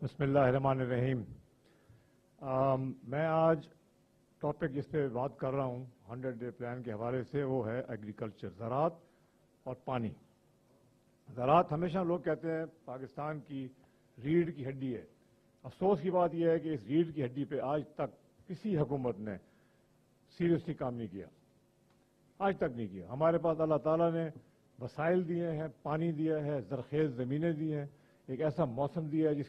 بسم اللہ الرحمن الرحیم۔ میں آج ٹاپک جس پہ بات کر رہا ہوں 100 ڈے پلان کے حوالے سے وہ ہے ایگریکلچر، زراعت اور پانی۔ زراعت ہمیشہ لوگ کہتے ہیں پاکستان کی ریڑھ کی ہڈی ہے۔ افسوس کی بات یہ ہے کہ اس ریڑھ کی ہڈی پہ آج تک کسی حکومت نے سیریسلی کام نہیں کیا، آج تک نہیں کیا۔ ہمارے پاس اللہ تعالیٰ نے وسائل دیے ہیں، پانی دیا ہے، زرخیز زمینیں دی ہیں، ایک ایسا موسم دیا ہے جس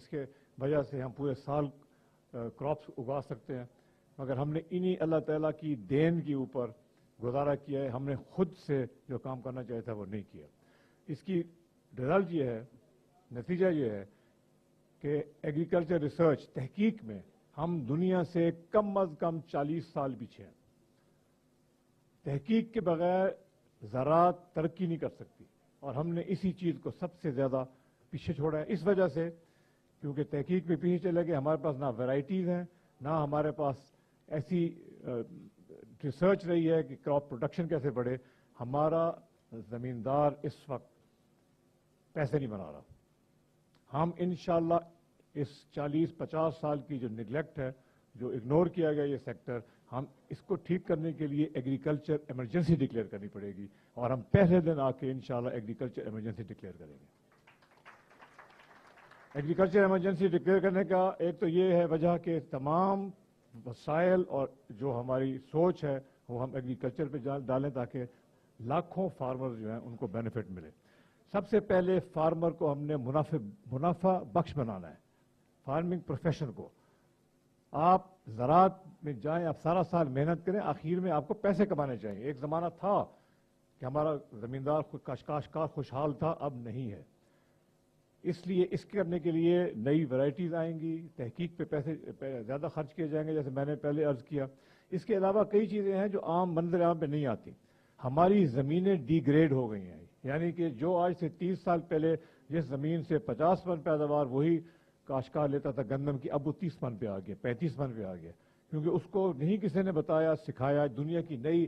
کے وجہ سے ہم پورے سال کراپس اگا سکتے ہیں، مگر ہم نے انہی اللہ تعالیٰ کی دین کے اوپر گزارا کیا ہے۔ ہم نے خود سے جو کام کرنا چاہیے تھا وہ نہیں کیا۔ اس کی رزلٹ یہ ہے، نتیجہ یہ ہے کہ ایگریکلچر ریسرچ تحقیق میں ہم دنیا سے کم از کم 40 سال پیچھے ہیں۔ تحقیق کے بغیر زراعت ترقی نہیں کر سکتی، اور ہم نے اسی چیز کو سب سے زیادہ پیچھے چھوڑا ہے، اس وجہ سے کیونکہ تحقیق میں پیچھے چلے گئے۔ ہمارے پاس نہ ویرائٹیز ہیں، نہ ہمارے پاس ایسی ریسرچ رہی ہے کہ کراپ پروڈکشن کیسے بڑھے۔ ہمارا زمیندار اس وقت پیسے نہیں بنا رہا۔ ہم انشاءاللہ اس 40-50 سال کی جو نگلیکٹ ہے، جو اگنور کیا گیا یہ سیکٹر، ہم اس کو ٹھیک کرنے کے لیے ایگریکلچر ایمرجنسی ڈکلیئر کرنی پڑے گی، اور ہم پہلے دن آ کے انشاءاللہ ایگریکلچر ایمرجنسی ڈکلیئر کریں گے۔ ایگریکلچر ایمرجنسی ڈکلیئر کرنے کا ایک تو یہ ہے وجہ کہ تمام وسائل اور جو ہماری سوچ ہے وہ ہم ایگریکلچر پہ ڈالیں تاکہ لاکھوں فارمرز جو ہیں ان کو بینیفٹ ملے۔ سب سے پہلے فارمر کو ہم نے منافع بخش بنانا ہے، فارمنگ پروفیشن کو۔ آپ زراعت میں جائیں، آپ سارا سال محنت کریں، آخر میں آپ کو پیسے کمانے چاہیے۔ ایک زمانہ تھا کہ ہمارا زمیندار کاشتکار خوشحال تھا، اب نہیں ہے۔ اس لیے اس کرنے کے لیے نئی ورائٹیز آئیں گی، تحقیق پہ پیسے زیادہ خرچ کیے جائیں گے، جیسے میں نے پہلے عرض کیا۔ اس کے علاوہ کئی چیزیں ہیں جو عام منظر عام پہ نہیں آتی۔ ہماری زمینیں ڈی گریڈ ہو گئی ہیں، یعنی کہ جو آج سے 30 سال پہلے جس زمین سے 50 من پیداوار وہی کاشتکار لیتا تھا گندم کی، اب وہ 30 من پہ آ گیا، 35 من پہ آ گیا، کیونکہ اس کو نہیں کسی نے بتایا، سکھایا۔ دنیا کی نئی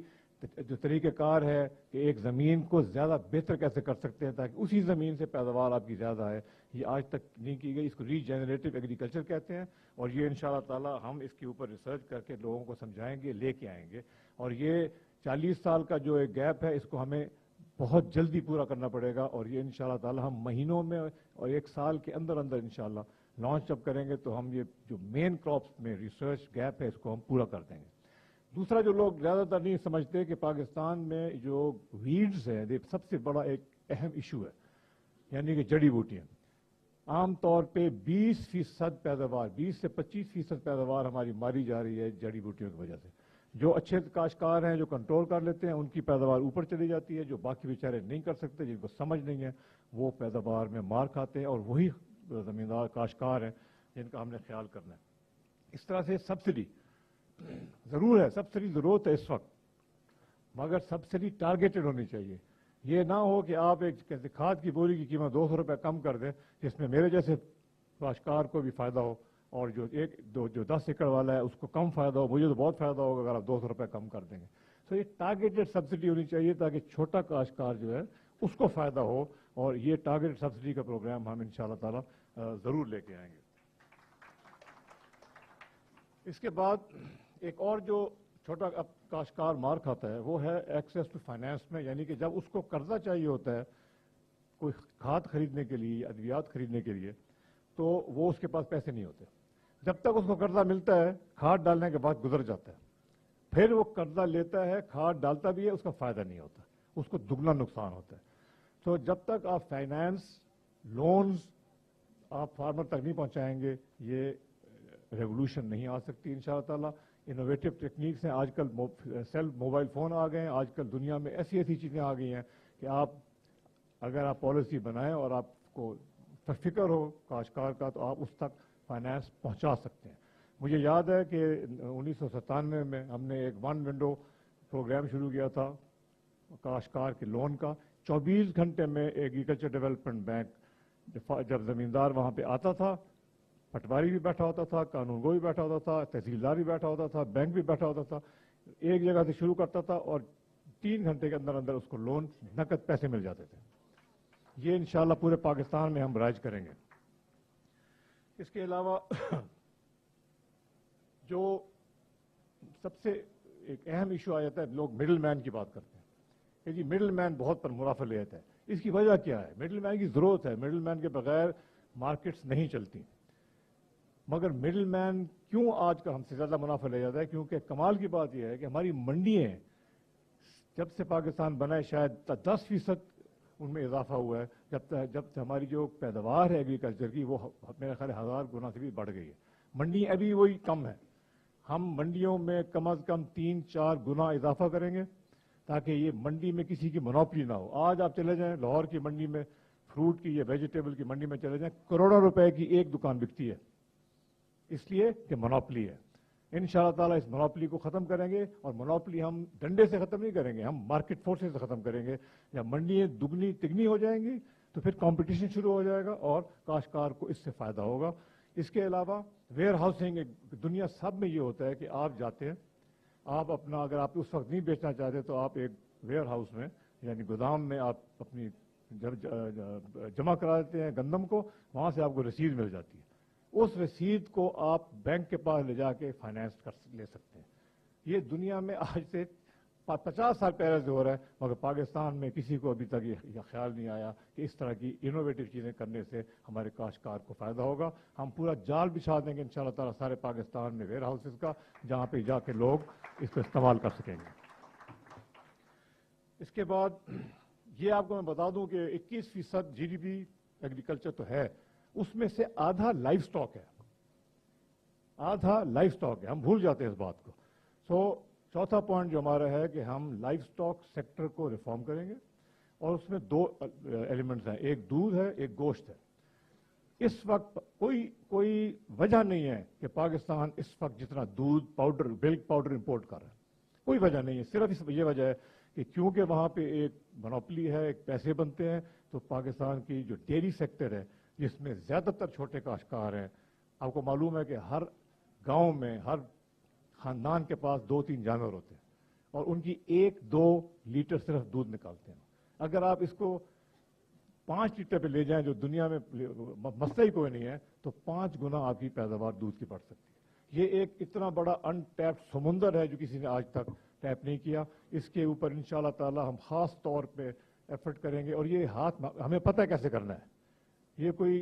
جو طریقہ کار ہے کہ ایک زمین کو زیادہ بہتر کیسے کر سکتے ہیں تاکہ اسی زمین سے پیداوار آپ کی زیادہ ہے، یہ آج تک نہیں کی گئی۔ اس کو ری جنریٹو ایگریکلچر کہتے ہیں، اور یہ انشاءاللہ تعالی ہم اس کے اوپر ریسرچ کر کے لوگوں کو سمجھائیں گے، لے کے آئیں گے۔ اور یہ 40 سال کا جو ایک گیپ ہے، اس کو ہمیں بہت جلدی پورا کرنا پڑے گا، اور یہ انشاءاللہ تعالی ہم مہینوں میں اور ایک سال کے اندر اندر انشاءاللہ لانچ جب کریں گے تو ہم یہ جو مین کراپس میں ریسرچ گیپ ہے اس کو ہم پورا کر دیں گے۔ دوسرا جو لوگ زیادہ تر نہیں سمجھتے کہ پاکستان میں جو ویڈز ہیں یہ سب سے بڑا ایک اہم ایشو ہے، یعنی کہ جڑی بوٹیاں۔ عام طور پہ 20% پیداوار، 20 سے 25% پیداوار ہماری ماری جا رہی ہے جڑی بوٹیوں کی وجہ سے۔ جو اچھے کاشتکار ہیں، جو کنٹرول کر لیتے ہیں، ان کی پیداوار اوپر چلی جاتی ہے۔ جو باقی بیچارے نہیں کر سکتے، جن کو سمجھ نہیں ہے، وہ پیداوار میں مار کھاتے ہیں، اور وہی زمیندار کاشتکار ہیں جن کا ہم نے خیال کرنا ہے۔ اس طرح سے سبسڈی ضرور ہے، سبسڈی ضرورت ہے اس وقت، مگر سبسڈی ٹارگیٹڈ ہونی چاہیے۔ یہ نہ ہو کہ آپ ایک کھاد کی بوری کی قیمت 200 روپے کم کر دیں، جس میں میرے جیسے کاشتکار کو بھی فائدہ ہو، اور جو 10 ایکڑ والا ہے اس کو کم فائدہ ہو۔ مجھے تو بہت فائدہ ہوگا اگر آپ 200 روپے کم کر دیں گے۔ تو یہ ٹارگیٹڈ سبسڈی ہونی چاہیے تاکہ چھوٹا کاشتکار جو ہے اس کو فائدہ ہو، اور یہ ٹارگیٹڈ سبسڈی کا پروگرام ہم انشاءاللہ تعالی ضرور لے کے آئیں گے۔ اس کے بعد ایک اور جو چھوٹا کاشتکار مار کھاتا ہے وہ ہے ایکسیس ٹو فائنانس میں، یعنی کہ جب اس کو قرضہ چاہیے ہوتا ہے کوئی کھاد خریدنے کے لیے، ادویات خریدنے کے لیے، تو وہ اس کے پاس پیسے نہیں ہوتے۔ جب تک اس کو قرضہ ملتا ہے، کھاد ڈالنے کے بعد گزر جاتا ہے، پھر وہ قرضہ لیتا ہے، کھاد ڈالتا بھی ہے، اس کا فائدہ نہیں ہوتا، اس کو دگنا نقصان ہوتا ہے۔ تو جب تک آپ فائنانس، لونز آپ فارمر تک نہیں پہنچائیں گے، یہ ریولوشن نہیں آ سکتی انشاءاللہ تعالیٰ۔ انوویٹو ٹیکنیکس ہیں، آج کل سیلف موبائل فون آ گئے ہیں، آج کل دنیا میں ایسی چیزیں آ گئی ہیں کہ اگر آپ پالیسی بنائیں اور آپ کو فکر ہو کاشتکار کا، تو آپ اس تک فائنانس پہنچا سکتے ہیں۔ مجھے یاد ہے کہ 1997 میں ہم نے ایک 1 ونڈو پروگرام شروع کیا تھا کاشتکار کے لون کا۔ 24 گھنٹے میں ایگریکلچر ڈیولپمنٹ بینک جب زمیندار وہاں پہ آتا تھا، پٹواری بھی بیٹھا ہوتا تھا، قانون گو بھی بیٹھا ہوتا تھا، تحصیلدار بھی بیٹھا ہوتا تھا، بینک بھی بیٹھا ہوتا تھا، ایک جگہ سے شروع کرتا تھا اور 3 گھنٹے کے اندر اندر اس کو لون نقد پیسے مل جاتے تھے۔ یہ انشاءاللہ پورے پاکستان میں ہم رائج کریں گے۔ اس کے علاوہ جو سب سے ایک اہم ایشو آ جاتا ہے، لوگ مڈل مین کی بات کرتے ہیں کہ جی مڈل مین بہت پر منافع لے جاتا ہے. اس کی وجہ کیا ہے؟ مڈل مین کی ضرورت ہے، مڈل مین کے بغیر مارکیٹس نہیں چلتی. مگر مڈل مین کیوں آج کل ہم سے زیادہ منافع لے جاتا ہے؟ کیونکہ کمال کی بات یہ ہے کہ ہماری منڈیاں جب سے پاکستان بنا ہے شاید 10% ان میں اضافہ ہوا ہے. جب سے ہماری جو پیداوار ہے ایگریکلچر کی وہ میرے خیال 1000 گنا سے بھی بڑھ گئی ہے. منڈی ابھی وہی کم ہے. ہم منڈیوں میں کم از کم 3-4 گنا اضافہ کریں گے تاکہ یہ منڈی میں کسی کی منوپلی نہ ہو. آج آپ چلے جائیں لاہور کی منڈی میں، فروٹ کی یا ویجیٹیبل کی منڈی میں چلے جائیں، کروڑوں روپے کی ایک دکان بکتی ہے، اس لیے کہ منوپلی ہے. انشاءاللہ تعالیٰ اس منوپلی کو ختم کریں گے، اور منوپلی ہم ڈنڈے سے ختم نہیں کریں گے، ہم مارکیٹ فورسز سے ختم کریں گے. جب منڈیاں دگنی تگنی ہو جائیں گی تو پھر کمپٹیشن شروع ہو جائے گا اور کاشتکار کو اس سے فائدہ ہوگا. اس کے علاوہ ویئر ہاؤسنگ، دنیا سب میں یہ ہوتا ہے کہ آپ جاتے ہیں، آپ اپنا اگر آپ اس وقت نہیں بیچنا چاہتے تو آپ ایک ویئر ہاؤس میں یعنی گودام میں آپ اپنی جمع کرا دیتے ہیں گندم کو، وہاں سے آپ کو رسید مل جاتی ہے. اس رسید کو آپ بینک کے پاس لے جا کے فائنینس لے سکتے ہیں. یہ دنیا میں آج سے 50 سال پہلے سے ہو رہا ہے، مگر پاکستان میں کسی کو ابھی تک یہ خیال نہیں آیا کہ اس طرح کی انوویٹو چیزیں کرنے سے ہمارے کاشتکار کو فائدہ ہوگا. ہم پورا جال بچھا دیں گے انشاءاللہ تعالیٰ سارے پاکستان میں ویئر ہاؤسز کا، جہاں پہ جا کے لوگ اس کو استعمال کر سکیں گے. اس کے بعد یہ آپ کو میں بتا دوں کہ 21% GDP ایگریکلچر تو ہے، اس میں سے آدھا لائف سٹاک ہے، آدھا لائف سٹاک ہے. ہم بھول جاتے ہیں اس بات کو. چوتھا پوائنٹ جو ہمارا ہے کہ ہم لائف سٹاک سیکٹر کو ریفارم کریں گے، اور اس میں 2 ایلیمنٹس ہیں، ایک دودھ ہے، ایک گوشت ہے. اس وقت کوئی وجہ نہیں ہے کہ پاکستان اس وقت جتنا دودھ پاؤڈر، ملک پاؤڈر امپورٹ کر رہا ہے، کوئی وجہ نہیں ہے. صرف اس یہ وجہ ہے کہ کیونکہ وہاں پہ ایک مونوپلی ہے، ایک پیسے بنتے ہیں. تو پاکستان کی جو ڈیری سیکٹر ہے جس میں زیادہ تر چھوٹے کاشتکار ہیں، آپ کو معلوم ہے کہ ہر گاؤں میں ہر خاندان کے پاس 2-3 جانور ہوتے ہیں، اور ان کی 1-2 لیٹر صرف دودھ نکالتے ہیں. اگر آپ اس کو 5 لیٹر پہ لے جائیں جو دنیا میں مسئلہ ہی کوئی نہیں ہے، تو 5 گنا آپ کی پیداوار دودھ کی بڑھ سکتی ہے. یہ ایک اتنا بڑا ان ٹیپڈ سمندر ہے جو کسی نے آج تک ٹیپ نہیں کیا. اس کے اوپر انشاءاللہ تعالی ہم خاص طور پہ ایفرٹ کریں گے، اور یہ ہمیں پتہ ہے کیسے کرنا ہے. یہ کوئی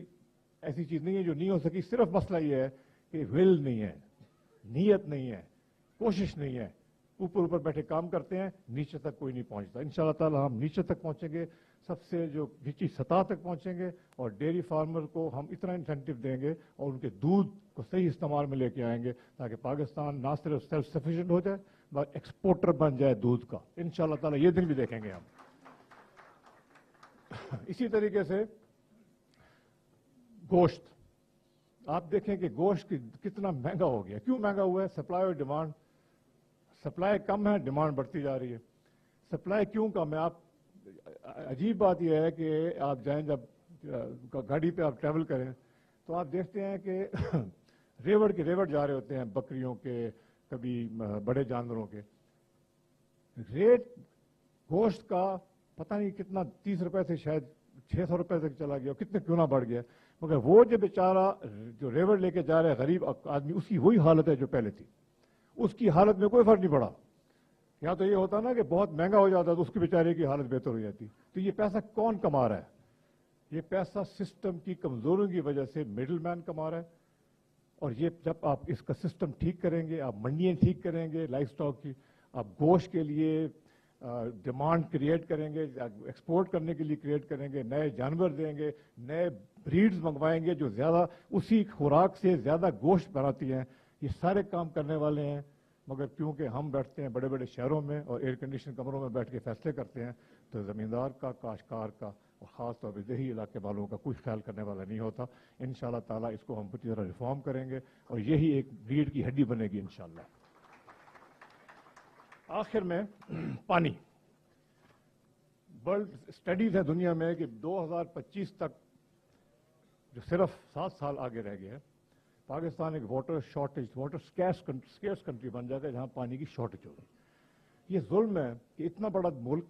ایسی چیز نہیں ہے جو نہیں ہو سکی. صرف مسئلہ یہ ہے کہ ول نہیں ہے، نیت نہیں ہے، کوشش نہیں ہے. اوپر بیٹھے کام کرتے ہیں، نیچے تک کوئی نہیں پہنچتا. انشاءاللہ تعالی ہم نیچے تک پہنچیں گے، سب سے جو نیچی سطح تک پہنچیں گے، اور ڈیری فارمر کو ہم اتنا انسینٹیو دیں گے اور ان کے دودھ کو صحیح استعمال میں لے کے آئیں گے تاکہ پاکستان نہ صرف سیلف سفیشینٹ ہو جائے بلکہ ایکسپورٹر بن جائے دودھ کا. انشاءاللہ تعالی یہ دن بھی دیکھیں گے ہم. اسی طریقے سے گوشت، آپ دیکھیں کہ گوشت کتنا مہنگا ہو گیا. کیوں مہنگا ہوا ہے؟ سپلائی اور ڈیمانڈ. سپلائی کم ہے، ڈیمانڈ بڑھتی جا رہی ہے. سپلائی کیوں کم ہے؟ آپ عجیب بات یہ ہے کہ آپ جائیں جب گاڑی پہ آپ ٹریول کریں تو آپ دیکھتے ہیں کہ ریوڑ کے ریوڑ جا رہے ہوتے ہیں، بکریوں کے، کبھی بڑے جانوروں کے. ریٹ گوشت کا پتہ نہیں کتنا 30 روپے سے شاید 600 روپے تک چلا گیا، کتنے کیوں نہ بڑھ گیا. مگر وہ جو بیچارہ جو ریوڑ لے کے جا رہا ہے غریب آدمی، اس کی وہی حالت ہے جو پہلے تھی. اس کی حالت میں کوئی فرق نہیں پڑا. یا تو یہ ہوتا نا کہ بہت مہنگا ہو جاتا تو اس کے بیچارے کی حالت بہتر ہو جاتی. تو یہ پیسہ کون کما رہا ہے؟ یہ پیسہ سسٹم کی کمزوریوں کی وجہ سے مڈل مین کما رہا ہے. اور یہ جب آپ اس کا سسٹم ٹھیک کریں گے، آپ منڈیاں ٹھیک کریں گے لائف سٹاک کی، آپ گوشت کے لیے ڈیمانڈ کریٹ کریں گے، ایکسپورٹ کرنے کے لیے کریٹ کریں گے، نئے جانور دیں گے، نئے بریڈز منگوائیں گے جو زیادہ اسی خوراک سے زیادہ گوشت بناتی ہیں. یہ سارے کام کرنے والے ہیں. مگر کیونکہ ہم بیٹھتے ہیں بڑے بڑے شہروں میں اور ایئر کنڈیشن کمروں میں بیٹھ کے فیصلے کرتے ہیں، تو زمیندار کا، کاشتکار کا، اور خاص طور پہ دیہی علاقے والوں کا کوئی خیال کرنے والا نہیں ہوتا. انشاءاللہ تعالیٰ اس کو ہم پوری طرح ریفارم کریں گے اور یہی ایک ریڑھ کی ہڈی بنے گی انشاءاللہ. آخر میں پانی. ورلڈ اسٹڈیز ہے دنیا میں کہ 2025 تک جو صرف 7 سال آگے رہ گئے ہیں، پاکستان ایک واٹر شارٹیج، واٹر سکیئرس کنٹری بن جائے گا جہاں پانی کی شارٹیج ہوگی. یہ ظلم ہے کہ اتنا بڑا ملک،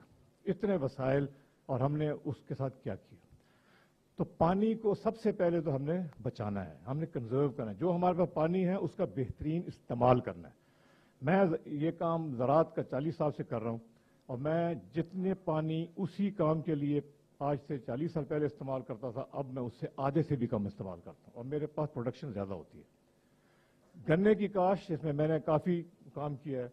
اتنے وسائل، اور ہم نے اس کے ساتھ کیا کیا. تو پانی کو سب سے پہلے تو ہم نے بچانا ہے, ہم نے کنزرو کرنا ہے. جو ہمارے پاس پانی ہے اس کا بہترین استعمال کرنا ہے. میں یہ کام زراعت کا 40 سال سے کر رہا ہوں, اور میں جتنے پانی اسی کام کے لیے آج سے 40 سال پہلے استعمال کرتا تھا, اب میں اس سے آدھے سے بھی کم استعمال کرتا ہوں, اور میرے پاس پروڈکشن زیادہ ہوتی ہے. گنے کی کاشت, اس میں نے کافی کام کیا ہے.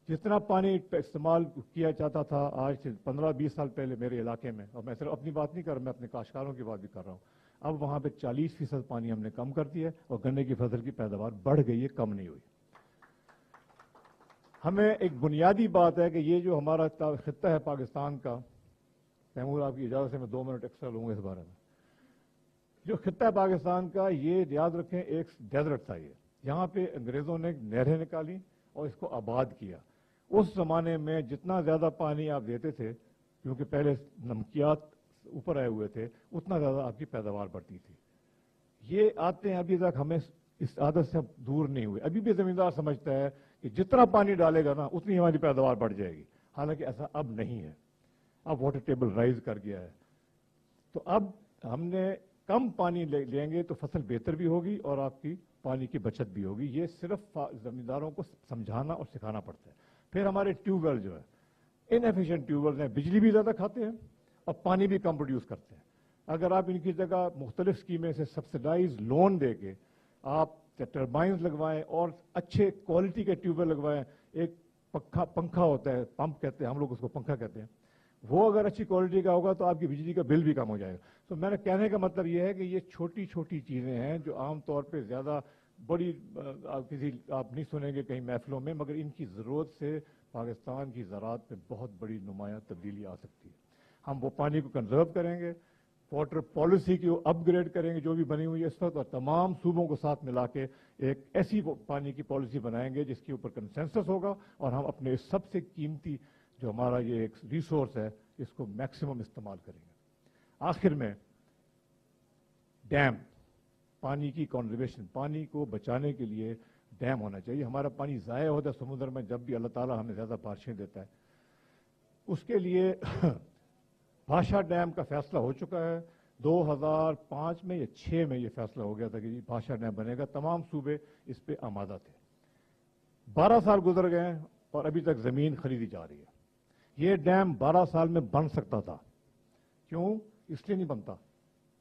جتنا پانی استعمال کیا جاتا تھا آج سے 15-20 سال پہلے میرے علاقے میں, اور میں صرف اپنی بات نہیں کر رہا, میں اپنے کاشتکاروں کی بات بھی کر رہا ہوں, اب وہاں پہ 40% پانی ہم نے کم کر دیا ہے, اور گنے کی فصل کی پیداوار بڑھ گئی ہے, کم نہیں ہوئی. ہمیں ایک بنیادی بات ہے کہ یہ جو ہمارا خطہ ہے پاکستان کا, تیمور آپ کی اجازت سے میں 2 منٹ ایکسٹرا لوں گا اس بارے میں. جو خطہ ہے پاکستان کا, یہ یاد رکھیں ایک ڈیزرٹ تھا. یہ یہاں پہ انگریزوں نے نہریں نکالی اور اس کو آباد کیا. اس زمانے میں جتنا زیادہ پانی آپ دیتے تھے, کیونکہ پہلے نمکیات اوپر آئے ہوئے تھے, اتنا زیادہ آپ کی پیداوار بڑھتی تھی. یہ آتے ہیں ابھی تک ہمیں اس عادت سے دور نہیں ہوئے. ابھی بھی زمیندار سمجھتا ہے کہ جتنا پانی ڈالے گا نا اتنی ہماری پیداوار بڑھ جائے گی, حالانکہ ایسا اب نہیں ہے. اب واٹر ٹیبل رائز کر گیا ہے, تو اب ہم نے کم پانی لیں گے تو فصل بہتر بھی ہوگی اور آپ کی پانی کی بچت بھی ہوگی. یہ صرف زمینداروں کو سمجھانا اور سکھانا پڑتا ہے. پھر ہمارے ٹیوب ویل جو ہے, انیفیشینٹ ٹیوب ویل ہیں, بجلی بھی زیادہ کھاتے ہیں اور پانی بھی کم پروڈیوس کرتے ہیں. اگر آپ ان کی جگہ مختلف اسکیمیں سے سبسڈائز لون دے کے آپ ٹربائنز لگوائیں اور اچھے کوالٹی کے ٹیوب ویل لگوائیں, ایک پنکھا ہوتا ہے, پمپ کہتے ہیں ہم لوگ اس کو, پنکھا کہتے ہیں, وہ اگر اچھی کوالٹی کا ہوگا تو آپ کی بجلی کا بل بھی کم ہو جائے گا. تو میں نے کہنے کا مطلب یہ ہے کہ یہ چھوٹی چھوٹی چیزیں ہیں جو عام طور پہ زیادہ بڑی آپ نہیں سنیں گے کہیں محفلوں میں, مگر ان کی ضرورت سے پاکستان کی زراعت میں بہت بڑی نمایاں تبدیلی آ سکتی ہے. ہم وہ پانی کو کنزرو کریں گے, واٹر پالیسی کو اپ گریڈ کریں گے جو بھی بنی ہوئی ہے اس وقت, اور تمام صوبوں کو ساتھ ملا کے ایک ایسی پانی کی پالیسی بنائیں گے جس کے اوپر کنسنسس ہوگا, اور ہم اپنے سب سے قیمتی جو ہمارا یہ ایک ریسورس ہے اس کو میکسیمم استعمال کریں گے. آخر میں ڈیم, پانی کی کنزرویشن, پانی کو بچانے کے لیے ڈیم ہونا چاہیے. ہمارا پانی ضائع ہوتا ہے سمندر میں جب بھی اللہ تعالیٰ ہمیں زیادہ بارشیں دیتا ہے. اس کے لیے بھاشا ڈیم کا فیصلہ ہو چکا ہے. 2005 میں یا 6 میں یہ فیصلہ ہو گیا تھا کہ بھاشا ڈیم بنے گا. تمام صوبے اس پہ آمادہ تھے. 12 سال گزر گئے اور ابھی تک زمین خریدی جا رہی ہے. یہ ڈیم 12 سال میں بن سکتا تھا. کیوں؟ اس لیے نہیں بنتا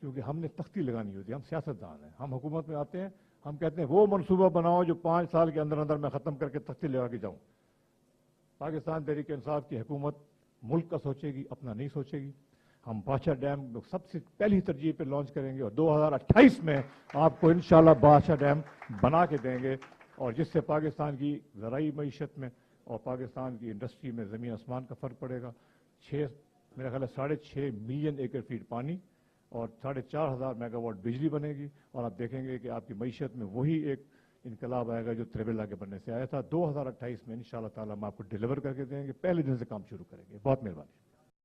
کیونکہ ہم نے تختی لگانی ہوتی ہے. ہم سیاستدان ہیں, ہم حکومت میں آتے ہیں, ہم کہتے ہیں وہ منصوبہ بناؤ جو 5 سال کے اندر اندر میں ختم کر کے تختی لگا کے جاؤں. پاکستان تحریک انصاف کی حکومت ملک کا سوچے گی, اپنا نہیں سوچے گی. ہم بادشاہ ڈیم سب سے پہلی ترجیح پہ لانچ کریں گے اور 2028 میں آپ کو انشاءاللہ بادشاہ ڈیم بنا کے دیں گے, اور جس سے پاکستان کی زرعی معیشت میں اور پاکستان کی انڈسٹری میں زمین آسمان کا فرق پڑے گا. میرا خیال ہے 6.5 ملین ایکڑ فیٹ پانی اور 4,500 میگا واٹ بجلی بنے گی, اور آپ دیکھیں گے کہ آپ کی معیشت میں وہی ایک انقلاب آئے گا جو تریبلا کے بننے سے آیا تھا. 2028 میں انشاءاللہ تعالیٰ ہم آپ کو ڈیلیور کر کے دیں گے, پہلے دن سے کام شروع کریں گے. بہت مہربانی.